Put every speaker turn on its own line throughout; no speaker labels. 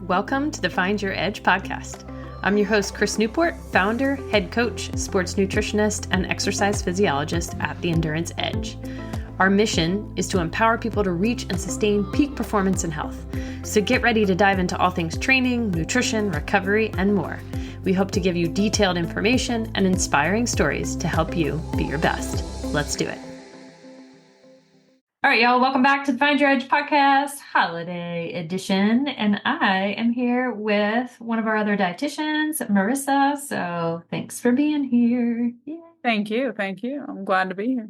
Welcome to the Find Your Edge podcast. I'm your host, Chris Newport, founder, head coach, sports nutritionist, and exercise physiologist at the Endurance Edge. Our mission is to empower people to reach and sustain peak performance and health. So get ready to dive into all things training, nutrition, recovery, and more. We hope to give you detailed information and inspiring stories to help you be your best. Let's do it. All right, y'all, welcome back to the Find Your Edge podcast, holiday edition. And I am here with one of our other dietitians, Marisa. So thanks for being here. Yeah.
Thank you. I'm glad to be here.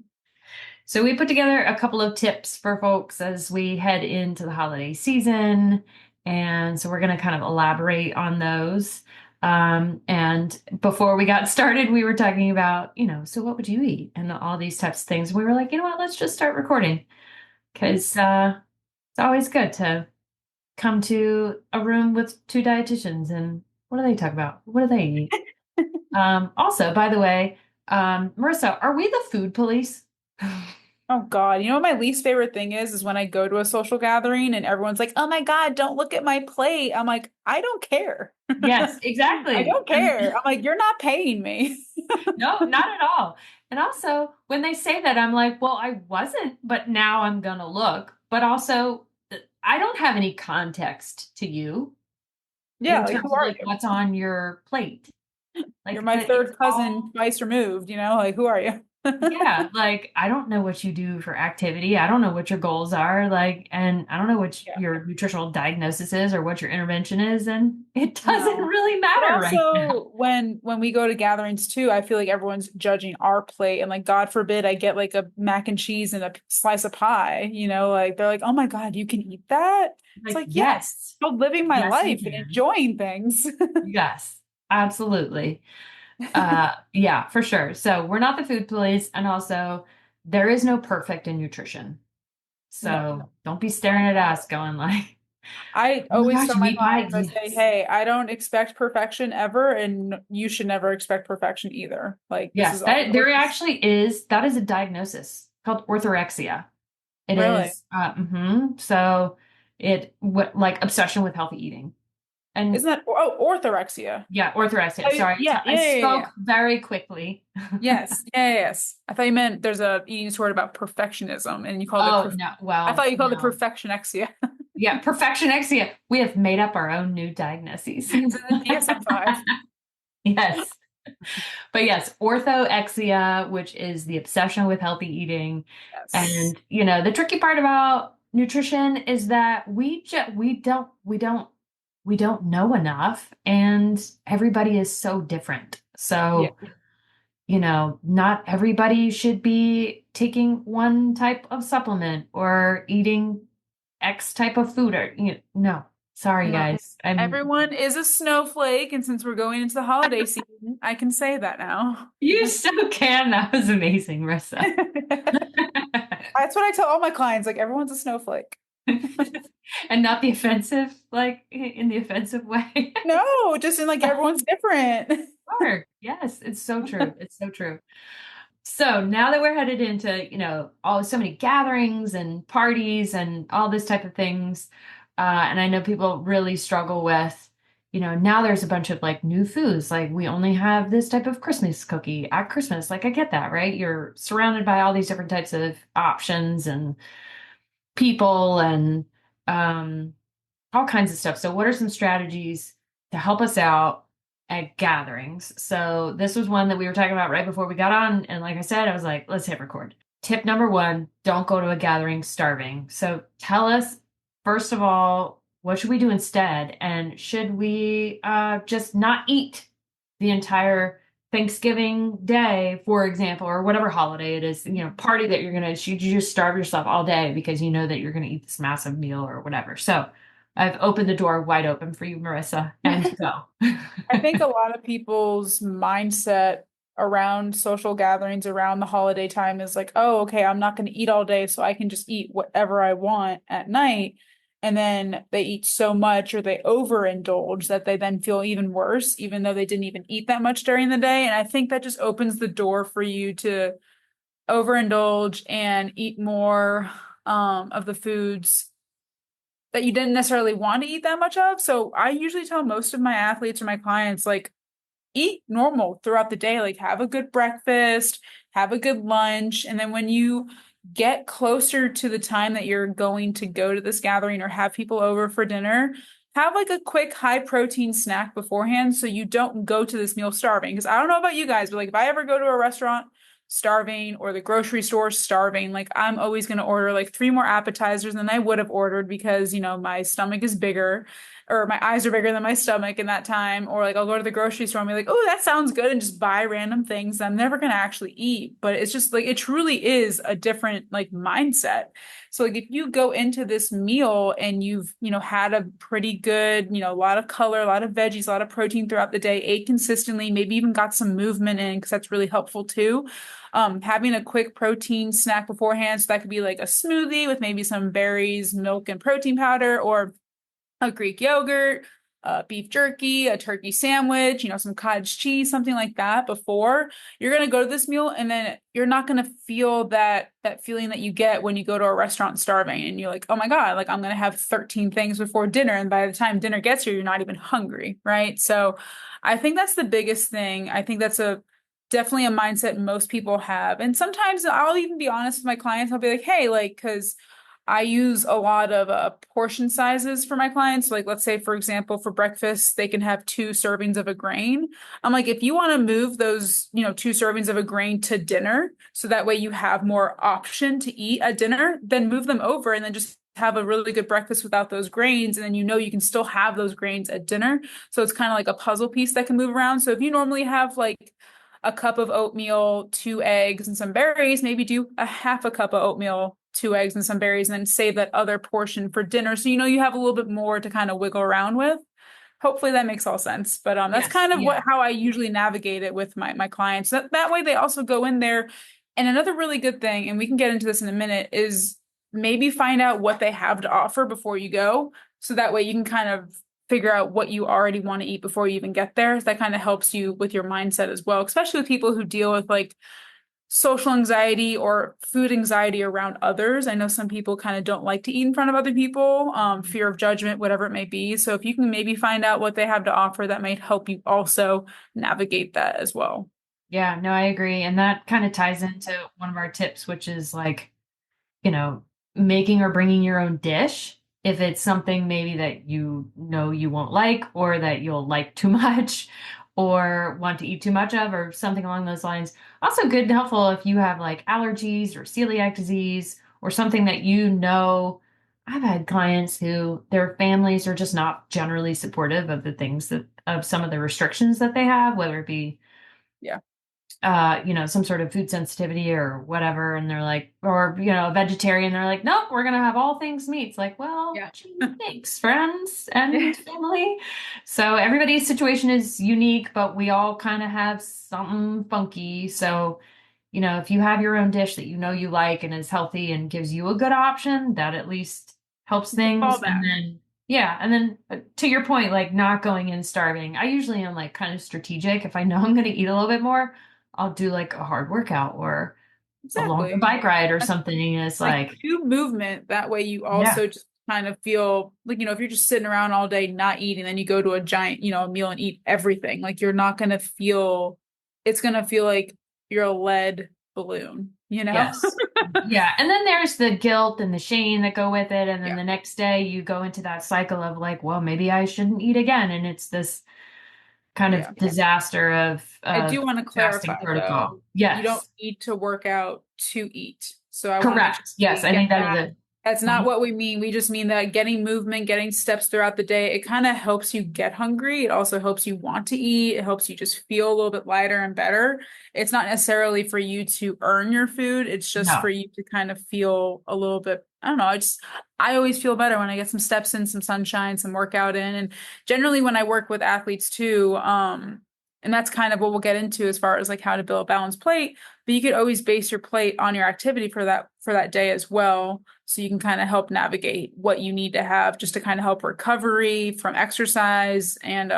So we put together a couple of tips for folks as we head into the holiday season. And so we're going to kind of elaborate on those. And before we got started, we were talking about, so what would you eat? And all these types of things. We were like, you know what, let's just start recording. Because it's always good to come to a room with two dietitians and what do they talk about? What do they eat? Also, by the way, Marisa, are we the food police?
Oh God, you know what my least favorite thing is when I go to a social gathering and everyone's like, oh my God, don't look at my plate. I'm like, I don't care.
Yes, exactly.
I don't care. I'm like, you're not paying me.
No, not at all. And also, when they say that, I'm like, well, I wasn't, but now I'm going to look. But also, I don't have any context to you.
Yeah,
in terms
who are
of
you?
What's on your plate?
You're my third cousin twice removed, who are you?
Yeah, I don't know what you do for activity. I don't know what your goals are, and I don't know what your nutritional diagnosis is or what your intervention is, and it doesn't really matter right now.
When we go to gatherings too, I feel like everyone's judging our plate, and God forbid I get like a mac and cheese and a slice of pie, they're like, oh my God, you can eat that? It's like, yes, I'm living my life and enjoying things.
Yes, absolutely. Yeah, for sure. So we're not the food police. And also there is no perfect in nutrition. So don't be staring at us going like,
I always tell my clients, I say, hey, I don't expect perfection ever. And you should never expect perfection either.
Yes, there actually is, that is a diagnosis called orthorexia. It
really?
is, so like obsession with healthy eating. And
isn't that orthorexia?
Yeah, orthorexia.
Oh,
Sorry. I spoke very quickly.
Yes. I thought you meant there's a eating disorder about perfectionism and you called it I thought you called it perfectionexia.
Yeah, perfectionexia. We have made up our own new diagnoses.
DSM-5.
Yes. But yes, orthorexia, which is the obsession with healthy eating. Yes. And the tricky part about nutrition is that we don't know enough, and everybody is so different. So, not everybody should be taking one type of supplement or eating X type of food or, no, sorry, guys.
Everyone is a snowflake. And since we're going into the holiday season, I can say that now.
You so can. That was amazing, Marissa.
That's what I tell all my clients. Everyone's a snowflake.
And not the offensive, in the offensive way.
No, just in everyone's different.
Sure. Yes, it's so true. It's so true. So now that we're headed into, so many gatherings and parties and all this type of things, and I know people really struggle with, now there's a bunch of new foods. We only have this type of Christmas cookie at Christmas. I get that, right? You're surrounded by all these different types of options and people and all kinds of stuff. So what are some strategies to help us out at gatherings? So this was one that we were talking about right before we got on. And like I said, I was like, let's hit record. Tip number 1, don't go to a gathering starving. So tell us, first of all, what should we do instead? And should we just not eat the entire Thanksgiving day, for example, or whatever holiday it is, party that you just starve yourself all day because you know that you're going to eat this massive meal or whatever. So I've opened the door wide open for you, Marisa, and go.
I think a lot of people's mindset around social gatherings around the holiday time is oh, okay, I'm not going to eat all day, so I can just eat whatever I want at night. And then they eat so much or they overindulge that they then feel even worse, even though they didn't even eat that much during the day. And I think that just opens the door for you to overindulge and eat more of the foods that you didn't necessarily want to eat that much of. So I usually tell most of my athletes or my clients, like, eat normal throughout the day. Like, have a good breakfast, have a good lunch. And then when you get closer to the time that you're going to go to this gathering or have people over for dinner, have like a quick high protein snack beforehand so you don't go to this meal starving. Because I don't know about you guys, but like if I ever go to a restaurant starving or the grocery store starving, like I'm always going to order like three more appetizers than I would have ordered because, my stomach is bigger or my eyes are bigger than my stomach in that time. Or like I'll go to the grocery store and be like, oh, that sounds good, and just buy random things I'm never gonna actually eat. But it's just like it truly is a different like mindset. So like if you go into this meal and you've, had a pretty good, a lot of color, a lot of veggies, a lot of protein throughout the day, ate consistently, maybe even got some movement in because that's really helpful too. Having a quick protein snack beforehand. So that could be like a smoothie with maybe some berries, milk, and protein powder, or a Greek yogurt, beef jerky, a turkey sandwich, some cottage cheese, something like that before you're going to go to this meal. And then you're not going to feel that feeling that you get when you go to a restaurant starving and you're like, oh my God, like I'm going to have 13 things before dinner. And by the time dinner gets here, you're not even hungry. Right. So I think that's the biggest thing. I think that's definitely a mindset most people have. And sometimes I'll even be honest with my clients. I'll be like, hey, like, because I use a lot of portion sizes for my clients. Like, let's say, for example, for breakfast, they can have two servings of a grain. I'm like, if you want to move those, two servings of a grain to dinner, so that way you have more option to eat at dinner, then move them over and then just have a really good breakfast without those grains. And then you can still have those grains at dinner. So it's kind of like a puzzle piece that can move around. So if you normally have like a cup of oatmeal, two eggs, and some berries, maybe do a half a cup of oatmeal, two eggs, and some berries, and then save that other portion for dinner. So you have a little bit more to kind of wiggle around with. Hopefully that makes all sense. But that's
Yes.
kind of
Yeah.
how I usually navigate it with my clients. That way they also go in there. And another really good thing, and we can get into this in a minute, is maybe find out what they have to offer before you go. So that way you can kind of figure out what you already want to eat before you even get there. That kind of helps you with your mindset as well, especially with people who deal with like social anxiety or food anxiety around others. I know some people kind of don't like to eat in front of other people, fear of judgment, whatever it may be. So if you can maybe find out what they have to offer, that might help you also navigate that as well.
Yeah, no, I agree. And that kind of ties into one of our tips, which is like, you know, making or bringing your own dish. If it's something maybe that you won't like, or that you'll like too much, or want to eat too much of, or something along those lines. Also good and helpful if you have like allergies or celiac disease or something that I've had clients who their families are just not generally supportive of the things that of some of the restrictions that they have, whether it be
Yeah.
some sort of food sensitivity or whatever, and they're like, or a vegetarian, they're like, nope, we're gonna have all things meat. It's like, well,
Yeah.
gee, thanks, friends and family. So everybody's situation is unique, but we all kind of have something funky. So, if you have your own dish that you like and is healthy and gives you a good option, that at least helps
Fall
things. And
back.
then yeah, and then to your point, like not going in starving. I usually am like kind of strategic. If I know I'm going to eat a little bit more, I'll do like a hard workout or a longer
Exactly.
bike ride or something. And it's
Like
like,
do movement. That way you
yeah,
also just kind of feel like, if you're just sitting around all day not eating, then you go to a giant, a meal and eat everything. Like you're not gonna feel it's gonna feel like you're a lead balloon?
yes. Yeah. And then there's the guilt and the shame that go with it. And then
Yeah.
the next day you go into that cycle of like, well, maybe I shouldn't eat again. And it's this kind
Yeah.
of disaster of
I do want to
fasting
clarify
protocol.
though, you don't
Yes.
need to work out to eat. So I want to make sure
Correct. Yes.
we
I
get
think that is
that.
a
That's not
Mhm.
what we mean. We just mean that getting movement, getting steps throughout the day, it kind of helps you get hungry. It also helps you want to eat. It helps you just feel a little bit lighter and better. It's not necessarily for you to earn your food. It's just for
No.
you to kind of feel a little bit, I don't know. I always feel better when I get some steps in, some sunshine, some workout in. And generally when I work with athletes too, and that's kind of what we'll get into as far as like how to build a balanced plate, but you could always base your plate on your activity for that day as well, so you can kind of help navigate what you need to have just to kind of help recovery from exercise and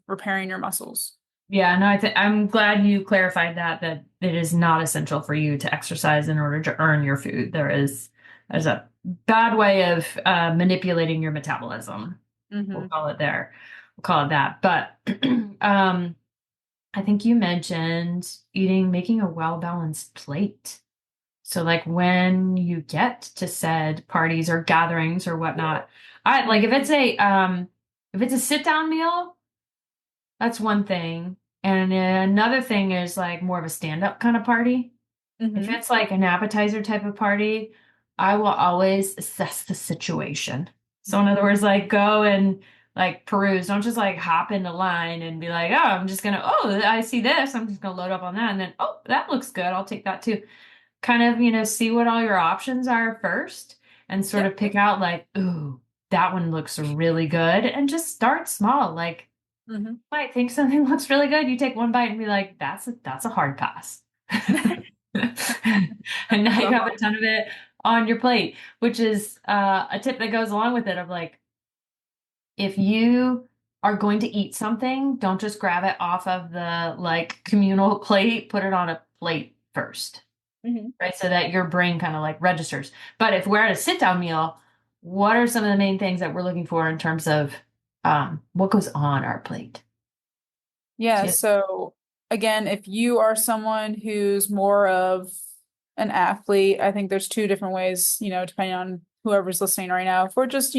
repairing your muscles.
Yeah, no, I'm glad you clarified that it is not essential for you to exercise in order to earn your food. There's a bad way of manipulating your metabolism. We'll
Hmm.
call it there. We'll call it that. But um, I think you mentioned making a well-balanced plate. So like when you get to said parties or gatherings or whatnot, I like if it's a sit-down meal, that's one thing. And another thing is like more of a stand-up kind of party. If
Hmm.
it's like an appetizer type of party, I will always assess the situation. So in other words, like go and like peruse. Don't just like hop into line and be like, oh, oh, I see this. I'm just gonna load up on that. And then, oh, that looks good. I'll take that too. Kind of, see what all your options are first and sort
Yep.
of pick out like, ooh, that one looks really good. And just start small. Like,
Hmm.
might think something looks really good. You take one bite and be like, that's a hard pass. And now you have a ton of it on your plate, which is a tip that goes along with it of like, if you are going to eat something, don't just grab it off of the like communal plate, put it on a plate first,
Hmm.
right? So that your brain kind of like registers. But if we're at a sit down meal, what are some of the main things that we're looking for in terms of what goes on our plate?
Yeah,
So
so again, if you are someone who's more of an athlete, I think there's two different ways, depending on whoever's listening right now. If we're just,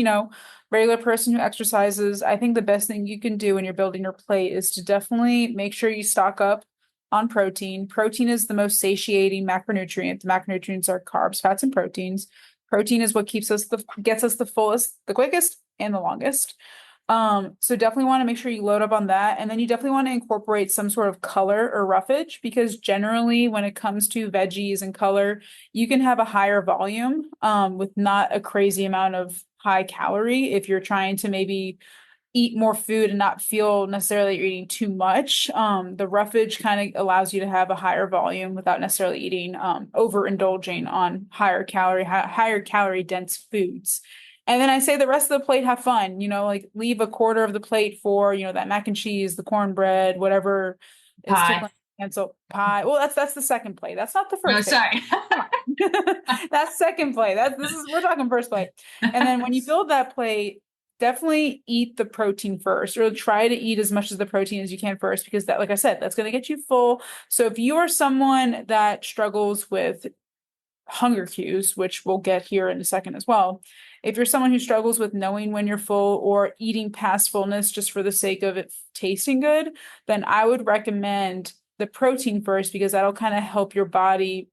regular person who exercises, I think the best thing you can do when you're building your plate is to definitely make sure you stock up on protein. Protein is the most satiating macronutrient. The macronutrients are carbs, fats, and proteins. Protein is what gets us the fullest, the quickest, and the longest. So definitely want to make sure you load up on that. And then you definitely want to incorporate some sort of color or roughage because generally when it comes to veggies and color, you can have a higher volume, with not a crazy amount of high calorie if you're trying to maybe eat more food and not feel necessarily you're eating too much. The roughage kind of allows you to have a higher volume without necessarily eating, overindulging on higher calorie dense foods. And then I say the rest of the plate, have fun, like leave a quarter of the plate for, that mac and cheese, the cornbread, whatever is
pie.
tickling. And so pie. Well, that's the second plate. That's not the
No,
first plate.
sorry.
Come on. That's second plate. We're talking first plate. And then when you build that plate, definitely eat the protein first, or try to eat as much of the protein as you can first, because that, like I said, that's going to get you full. So if you are someone that struggles with hunger cues, which we'll get here in a second as well, if you're someone who struggles with knowing when you're full or eating past fullness just for the sake of it tasting good, then I would recommend the protein first because that'll kind of help your body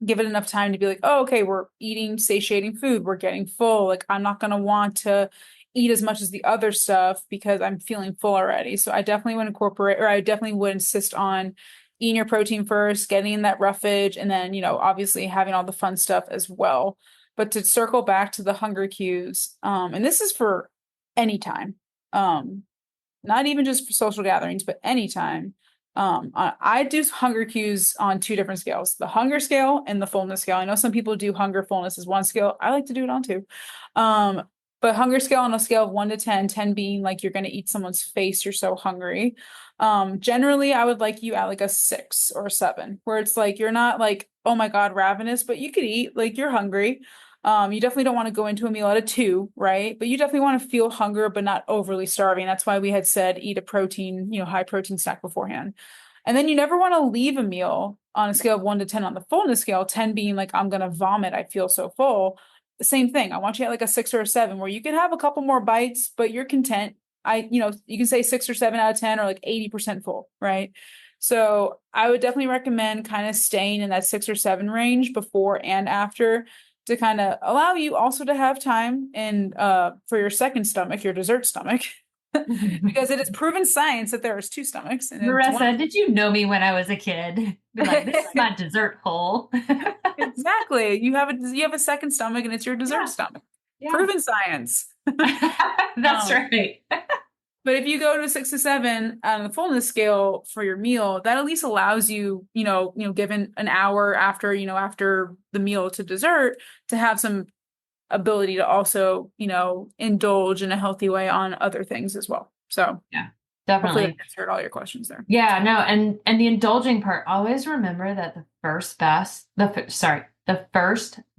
give it enough time to be like, oh, okay, we're eating satiating food, we're getting full. Like, I'm not going to want to eat as much as the other stuff because I'm feeling full already. So I definitely would incorporate, or I definitely would insist on eating your protein first, getting that roughage, and then, obviously having all the fun stuff as well. But to circle back to the hunger cues, and this is for any time, um, not even just for social gatherings, but anytime. I do hunger cues on two different scales, the hunger scale and the fullness scale. I know some people do hunger fullness as one scale. I like to do it on two. Um, but hunger scale on a scale of 1 to 10, 10 being like you're going to eat someone's face, you're so hungry. Generally, I would like you at like a 6 or 7, where it's like you're not like, oh my God, ravenous, but you could eat, like you're hungry. You definitely don't want to go into a meal at a 2, right? But you definitely want to feel hunger, but not overly starving. That's why we had said eat a protein, high protein snack beforehand. And then you never want to leave a meal on a scale of 1 to 10 on the fullness scale, 10 being like, I'm going to vomit. I feel so full. The same thing. I want you at like a 6 or a 7 where you can have a couple more bites, but you're content. You can say 6 or 7 out of 10 or like 80% full, right? So I would definitely recommend kind of staying in that 6 or 7 range before and after to kind of allow you also to have time and for your second stomach, your dessert stomach, because it is proven science that there is two stomachs and it's one.
Marissa, did you know me when I was a kid? Be like, this is my dessert hole.
Exactly. You have a second stomach and it's your dessert
Yeah,
stomach.
yeah.
Proven science.
That's
Um,
right.
But if you go to 6 to 7 on the fullness scale for your meal, that at least allows you, given an hour after, after the meal to dessert, to have some ability to also, indulge in a healthy way on other things as well. So
Yeah,
hopefully that
definitely.
answered all your questions there.
Yeah, no, and the indulging part, always remember that the first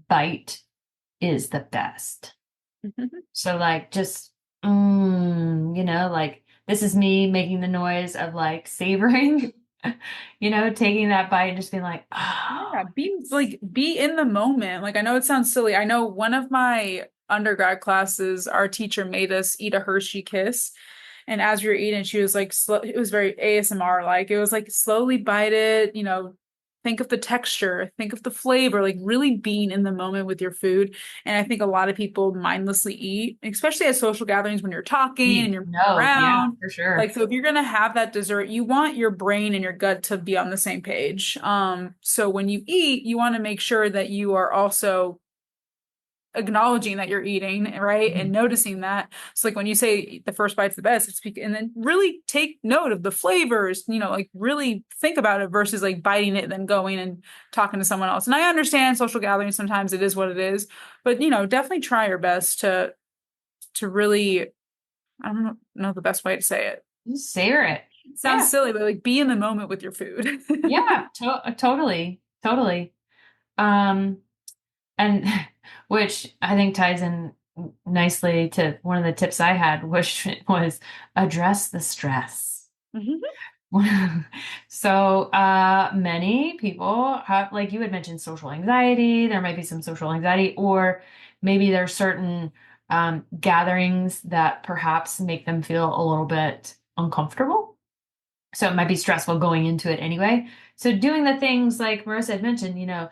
bite is the best.
Mhm.
So like just like this is me making the noise of like savoring, taking that bite and just being like, oh,
Yeah, be in the moment. Like I know it sounds silly. I know one of my undergrad classes, our teacher made us eat a Hershey Kiss. And as we were eating, she was like slow, it was very ASMR like. It was like slowly bite it, think of the texture, think of the flavor, like really being in the moment with your food. And I think a lot of people mindlessly eat, especially at social gatherings when you're talking and you're
no, yeah,
around.
for sure.
Like, so if you're gonna have that dessert, you want your brain and your gut to be on the same page. So when you eat, you want to make sure that you are also acknowledging that you're eating, right? And
Mhm.
noticing that. So like when you say the first bite's the best, and then really take note of the flavors, like really think about it versus like biting it and then going and talking to someone else. And I understand social gatherings, sometimes it is what it is, but definitely try your best to really, I don't know the best way to say it.
Just savor it.
It sounds
Yeah.
silly, but like be in the moment with your food.
Yeah, totally. Totally. Um, and which I think ties in nicely to one of the tips I had, which was address the stress.
Mhm.
So, many people have, like you had mentioned, social anxiety. There might be some social anxiety, or maybe there's certain gatherings that perhaps make them feel a little bit uncomfortable. So it might be stressful going into it anyway. So doing the things like Marissa had mentioned,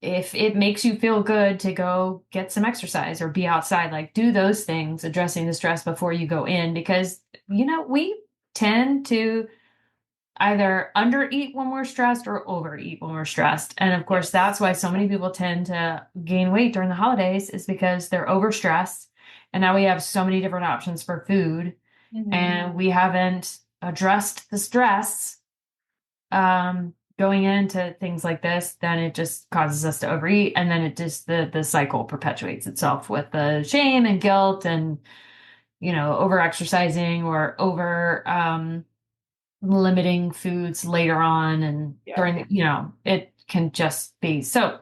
if it makes you feel good to go get some exercise or be outside, like do those things, addressing the stress before you go in, because, we tend to either undereat when we're stressed or overeat when we're stressed. And of course, that's
Yes.
why so many people tend to gain weight during the holidays is because they're overstressed. And now we have so many different options for food
Mhm.
and we haven't addressed the stress going into things like this, then it just causes us to overeat, and then it just the cycle perpetuates itself with the shame and guilt and over exercising or over limiting foods later on and
Yeah.
during it can just be so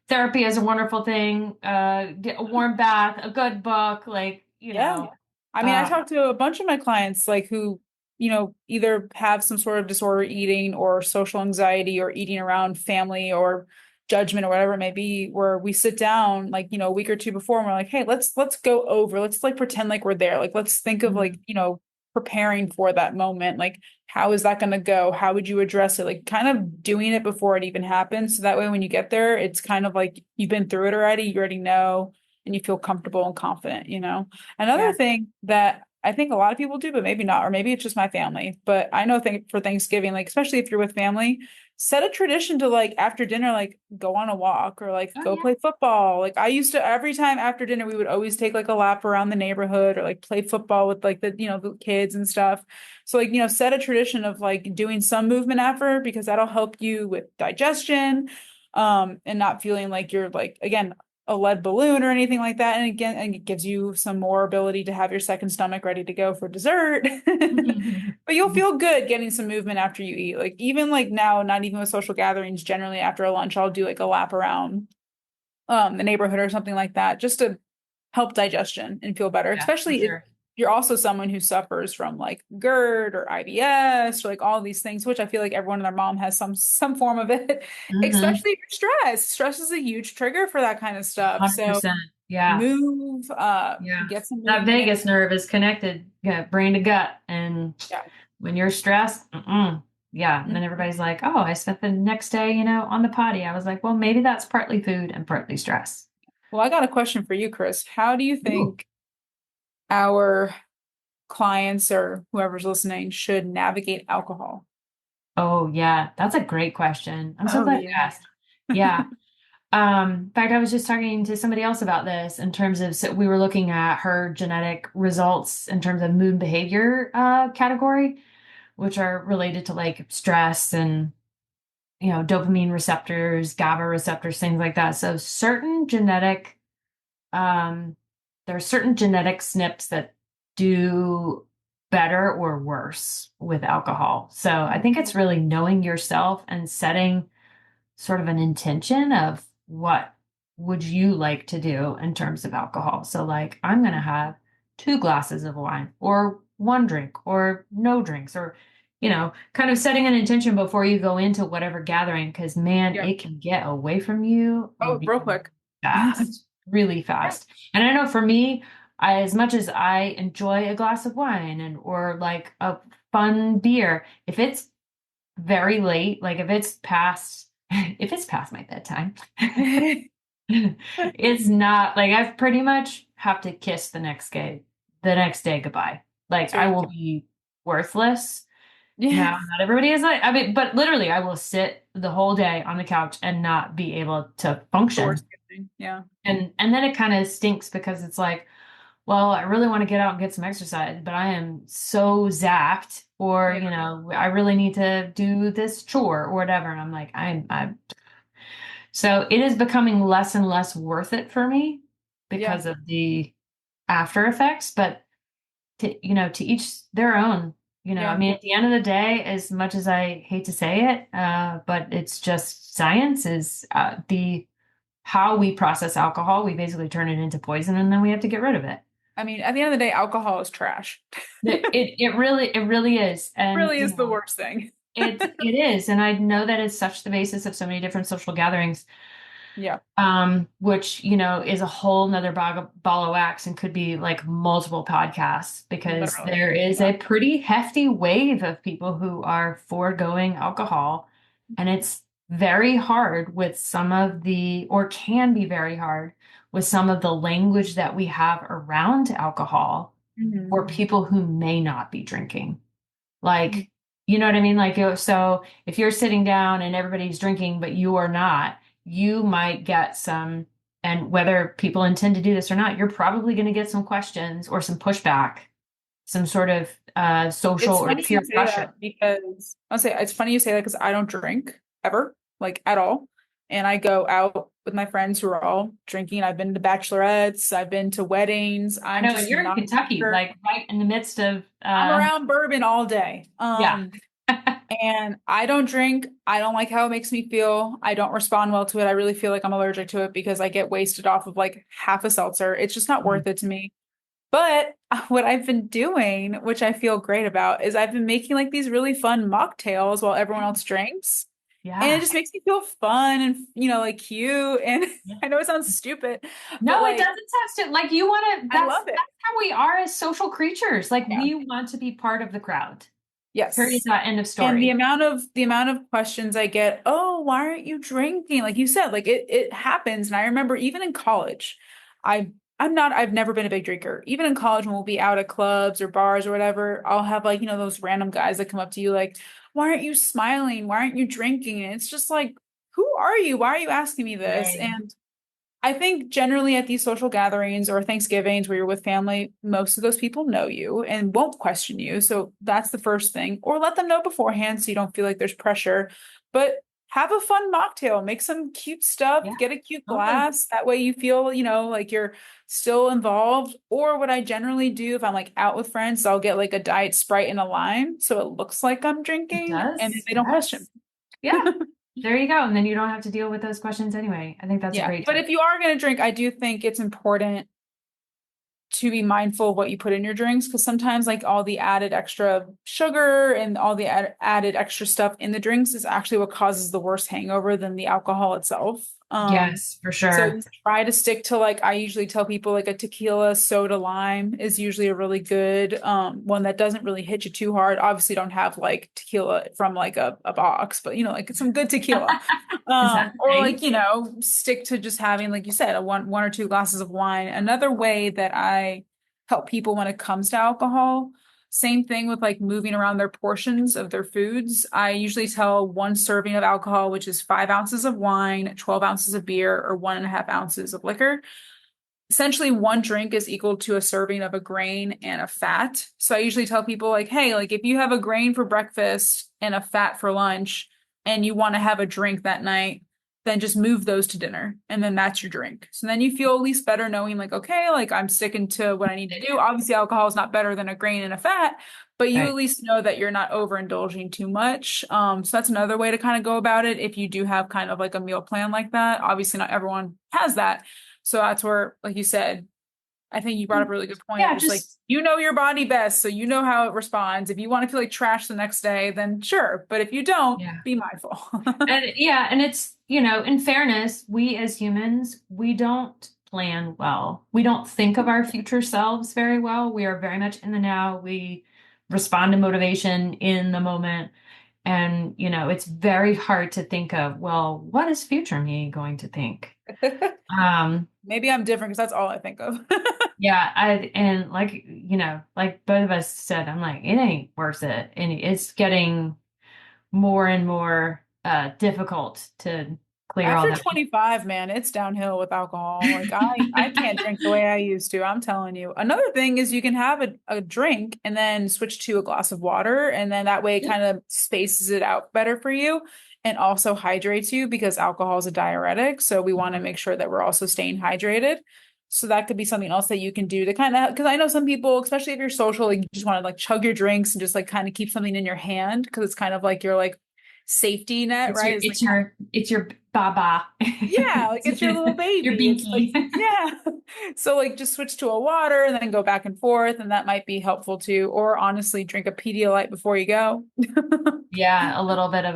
therapy is a wonderful thing, get a warm bath, a good book, like
Yeah. I mean, I
uh
talked to a bunch of my clients like who, either have some sort of disorder eating or social anxiety or eating around family or judgment or whatever it may be, where we sit down like, a week or two before and we're like, hey, let's go over, let's like pretend like we're there. Like let's think of like,
mhm,
preparing for that moment. Like, how is that gonna go? How would you address it? Like kind of doing it before it even happens. So that way when you get there, it's kind of like you've been through it already, you already know, and you feel comfortable and confident. Another
yeah.
thing that I think a lot of people do, but maybe not, or maybe it's just my family. But I know for Thanksgiving, like especially if you're with family, set a tradition to like after dinner, like go on a walk or like
Oh
go
yeah.
play football. Like I used to every time after dinner, we would always take like a lap around the neighborhood or like play football with like the kids and stuff. So like, set a tradition of like doing some movement after because that'll help you with digestion, and not feeling like you're like again a lead balloon or anything like that. And again, and it gives you some more ability to have your second stomach ready to go for dessert. But you'll feel good getting some movement after you eat. Like even like now, not even with social gatherings, generally after a lunch, I'll do like a lap around the neighborhood or something like that, just to help digestion and feel better,
Yeah, for
especially if
sure.
you're also someone who suffers from like GERD or IBS or like all these things, which I feel like everyone and their mom has some form of it,
Hmm.
especially if you're stressed. Stress is a huge trigger for that kind of stuff. So
100%. Yeah.
move,
Yeah.
get some
That
movement in.
vagus nerve is connected, brain to gut. And
Yeah.
when you're stressed, yeah. And then everybody's like, oh, I spent the next day, on the potty. I was like, well, maybe that's partly food and partly stress.
Well, I got a question for you, Chris. How do you
Ooh.
think our clients or whoever's listening should navigate alcohol?
Oh, yeah. That's a great question. I'm so
Oh
glad you
yeah.
asked. Yeah. In fact, I was just talking to somebody else about this in terms of, so we were looking at her genetic results in terms of mood behavior category, which are related to like stress and dopamine receptors, GABA receptors, things like that. So um, there are certain genetic SNPs that do better or worse with alcohol. So I think it's really knowing yourself and setting sort of an intention of what would you like to do in terms of alcohol? So, like, I'm going to have 2 glasses of wine, or one drink, or no drinks, or, kind of setting an intention before you go into whatever gathering, because man,
Yeah.
it can get away from you
Oh, real
really
quick.
fast, really
Yeah.
fast. And I know for me, as much as I enjoy a glass of wine and or like a fun beer, if it's very late, like if it's past my bedtime, it's not like I've pretty much have to kiss the next day goodbye. Like I will
Seriously.
be worthless.
Yeah.
Now, not everybody is like, I mean, but literally I will sit the whole day on the couch and not be able to
The worst
function.
thing. Yeah.
And then it kind of stinks because it's like, well, I really want to get out and get some exercise, but I am so zapped, or,
Yeah.
I really need to do this chore or whatever. And I'm like, I'm so it is becoming less and less worth it for me
Yeah.
because of the after effects, but to each their own. I
Yeah.
mean, at the end of the day, as much as I hate to say it, but it's just science is the how we process alcohol. We basically turn it into poison and then we have to get rid of it.
I mean, at the end of the day, alcohol is trash.
It really is. And
Really is the worst thing.
it is. And I know that is such the basis of so many different social gatherings,
Yeah.
which, is a whole nother ball of wax and could be like multiple podcasts, because
Literally.
there is
Yeah.
a pretty hefty wave of people who are foregoing alcohol. And it's very hard with some of or can be very hard with some of the language that we have around alcohol
Mhm.
for people who may not be drinking.
Mhm.
Like, you know what I mean? Like, so if you're sitting down and everybody's drinking, but you are not, you might get and whether people intend to do this or not, you're probably going to get some questions or some pushback, some sort of social
It's
or
funny you
peer
say
pressure.
that because I'll say it's funny you say that because I don't drink ever, like at all. And I go out with my friends who are all drinking. I've been to bachelorettes, I've been to weddings.
I
I'm
know, and
just
you're in
not a
Kentucky,
drinker.
like right in the midst of,
I'm around bourbon all day.
yeah.
And I don't drink. I don't like how it makes me feel. I don't respond well to it. I really feel like I'm allergic to it because I get wasted off of like half a seltzer. It's just not worth it to me. But what I've been doing, which I feel great about, is I've been making like these really fun mocktails while everyone else drinks. And it
Yeah.
just makes me feel fun and, like cute. And
Yeah.
I know it sounds stupid, but
No, it
like,
doesn't sound like you want to,
I
that's
love it.
that's how we are as social creatures. Like
Yeah.
we want to be part of the crowd. Period.
Yes.
End of
And the
story.
amount of the amount of questions I get, oh, why aren't you drinking? Like you said, like it happens. And I remember even in college, I I've never been a big drinker. Even in college when we'll be out at clubs or bars or whatever, I'll have like, those random guys that come up to you like, why aren't you smiling? Why aren't you drinking? And it's just like, who are you? Why are you asking me this?
Right.
And I think generally at these social gatherings or Thanksgivings where you're with family, most of those people know you and won't question you. So that's the first thing. Or let them know beforehand so you don't feel like there's pressure. But have a fun mocktail, make some cute stuff,
Yeah,
get a cute
totally.
glass. That way you feel, like you're still involved. Or what I generally do if I'm like out with friends, I'll get like a diet Sprite and a lime so it looks like I'm
It
drinking and
does.
they don't question.
Yes. Yeah. There you go. And then you don't have to deal with those questions anyway. I think that's a
Yeah.
great
But
tip.
if you are going to drink, I do think it's important to be mindful of what you put in your drinks because sometimes like all the added extra sugar and all the added extra stuff in the drinks is actually what causes the worst hangover than the alcohol itself.
Yes, for
So
sure.
try to stick to like I usually tell people like a tequila soda lime is usually a really good one that doesn't really hit you too hard. Obviously don't have like tequila from like a box, but like some good tequila. Or like,
Exactly.
stick to just having, like you said, a one or two glasses of wine. Another way that I help people when it comes to alcohol, same thing with like moving around their portions of their foods. I usually tell one serving of alcohol, which is 5 ounces of wine, 12 ounces of beer, or 1.5 ounces of liquor. Essentially, one drink is equal to a serving of a grain and a fat. So I usually tell people, like, hey, like if you have a grain for breakfast and a fat for lunch, and you want to have a drink that night, then just move those to dinner. And then that's your drink. So then you feel at least better knowing like, okay, like I'm sticking to what I need to do. Obviously, alcohol is not better than a grain and a fat, but you at
Right.
least know that you're not overindulging too much. So that's another way to kind of go about it if you do have kind of like a meal plan like that. Obviously, not everyone has that. So that's where, like you said, I think you brought up a really good point of
Yeah,
just like,
just
you know your body best, so you know how it responds. If you want to feel like trash the next day, then sure. But if you don't,
yeah.
be mindful.
And yeah, and it's, in fairness, we as humans, we don't plan well. We don't think of our future selves very well. We are very much in the now. We respond to motivation in the moment. And, it's very hard to think of, well, what is future me going to think? Um,
Maybe I'm different because that's all I think of.
yeah, and like, like both of us said, I'm like, it ain't worth it. And it's getting more and more difficult to clear all
After
that.
25, man, it's downhill with alcohol. Like I can't drink the way I used to. I'm telling you. Another thing is you can have a drink and then switch to a glass of water, and then that way it kind of spaces it out better for you and also hydrates you because alcohol is a diuretic. So we want to make sure that we're also staying hydrated. So that could be something else that you can do to kind of, because I know some people, especially if you're social, like you just want to like chug your drinks and just like kind of keep something in your hand because it's kind of like your like safety net,
It's your
right? Is like
it's your it's your baba.
yeah, like it's your little
Your
baby. It's like,
binky.
yeah. So like just switch to a water and then go back and forth, and that might be helpful too. Or honestly, drink a Pedialyte before you go.
Yeah, a little bit of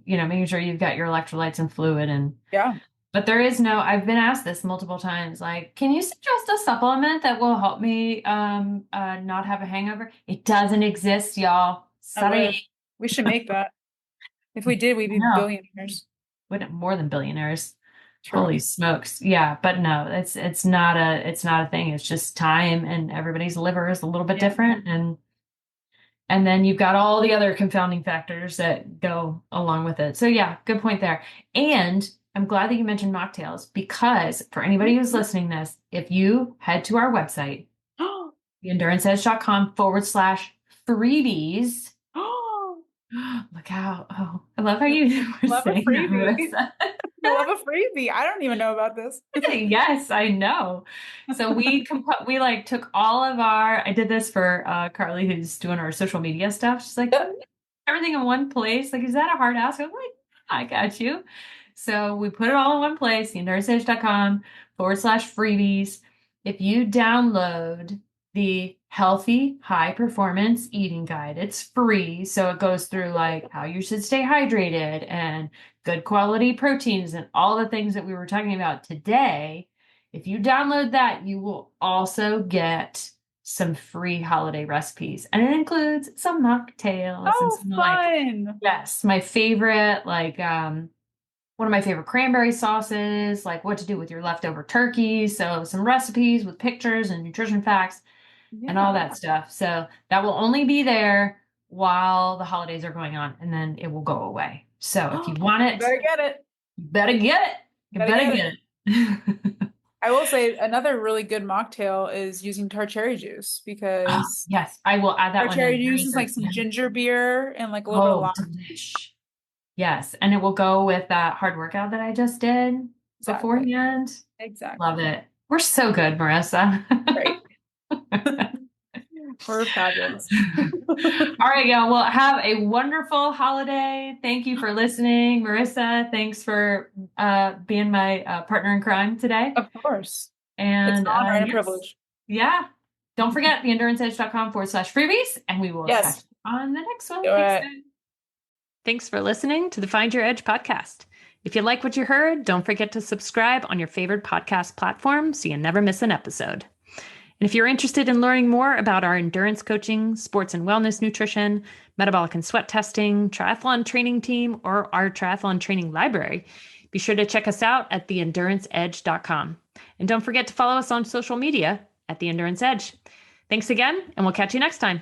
making sure you've got your electrolytes and fluid
Yeah,
but there is no, I've been asked this multiple times, like, can you suggest a supplement that will help me not have a hangover? It doesn't exist, y'all.
I wish.
Sorry.
We should make that. If we did, we'd
I
be
know.
billionaires.
Wouldn't more than billionaires.
True.
Holy smokes. Yeah, but no, it's not a thing. It's just time and everybody's liver is a little bit
Yeah.
different and then you've got all the other confounding factors that go along with it. So yeah, good point there. And I'm glad that you mentioned mocktails because for anybody who's listening to this, if you head to our website,
Oh,
theenduranceedge.com/freebies,
oh,
look out. Oh, I love how you were
love a
saying that,
freebie.
Marissa.
I love a freebie. I don't even know about this.
Yes, I know. So we like took all of our I did this for Carly who's doing our social media stuff. She's like, "Oh, everything in one place. Like, is that a hard ask?" I'm like, I got you. So we put it all in one place, theenduranceedge.com/freebies. If you download the healthy high performance eating guide, it's free. So it goes through like how you should stay hydrated and good quality proteins and all the things that we were talking about today. If you download that, you will also get some free holiday recipes. And it includes some mocktails and
Oh,
some like,
fun.
yes, my favorite, like one of my favorite cranberry sauces, like what to do with your leftover turkey. So some recipes with pictures and nutrition facts and all
Yeah.
that stuff. So that will only be there while the holidays are going on and then it will go away. So if you want
You
it,
better get it.
you better get it. You
Better
better
get it.
get it.
I will say another really good mocktail is using tart cherry juice
Oh,
because
yes, I will add that
tart
one
cherry
in
juice
very
is like
soon.
some ginger beer and like a little bit of
Oh,
lime.
delish. Yes, and it will go with that hard workout that I just did
Exactly.
beforehand. Love
Exactly.
it. We're so good, Marissa.
Right. We're fabulous.
All right, y'all. Well, have a wonderful holiday. Thank you for listening. Marissa, thanks for being my partner in crime today.
Of course. It's an
And
honor and a
yes,
privilege.
yeah. Don't forget theenduranceedge.com/freebies, and we will catch
Yes.
you on the next one.
Do
Thanks,
it.
guys. Thanks for listening to the Find Your Edge podcast. If you like what you heard, don't forget to subscribe on your favorite podcast platform so you never miss an episode. And if you're interested in learning more about our endurance coaching, sports and wellness nutrition, metabolic and sweat testing, triathlon training team, or our triathlon training library, be sure to check us out at theenduranceedge.com. And don't forget to follow us on social media at The Endurance Edge. Thanks again, and we'll catch you next time.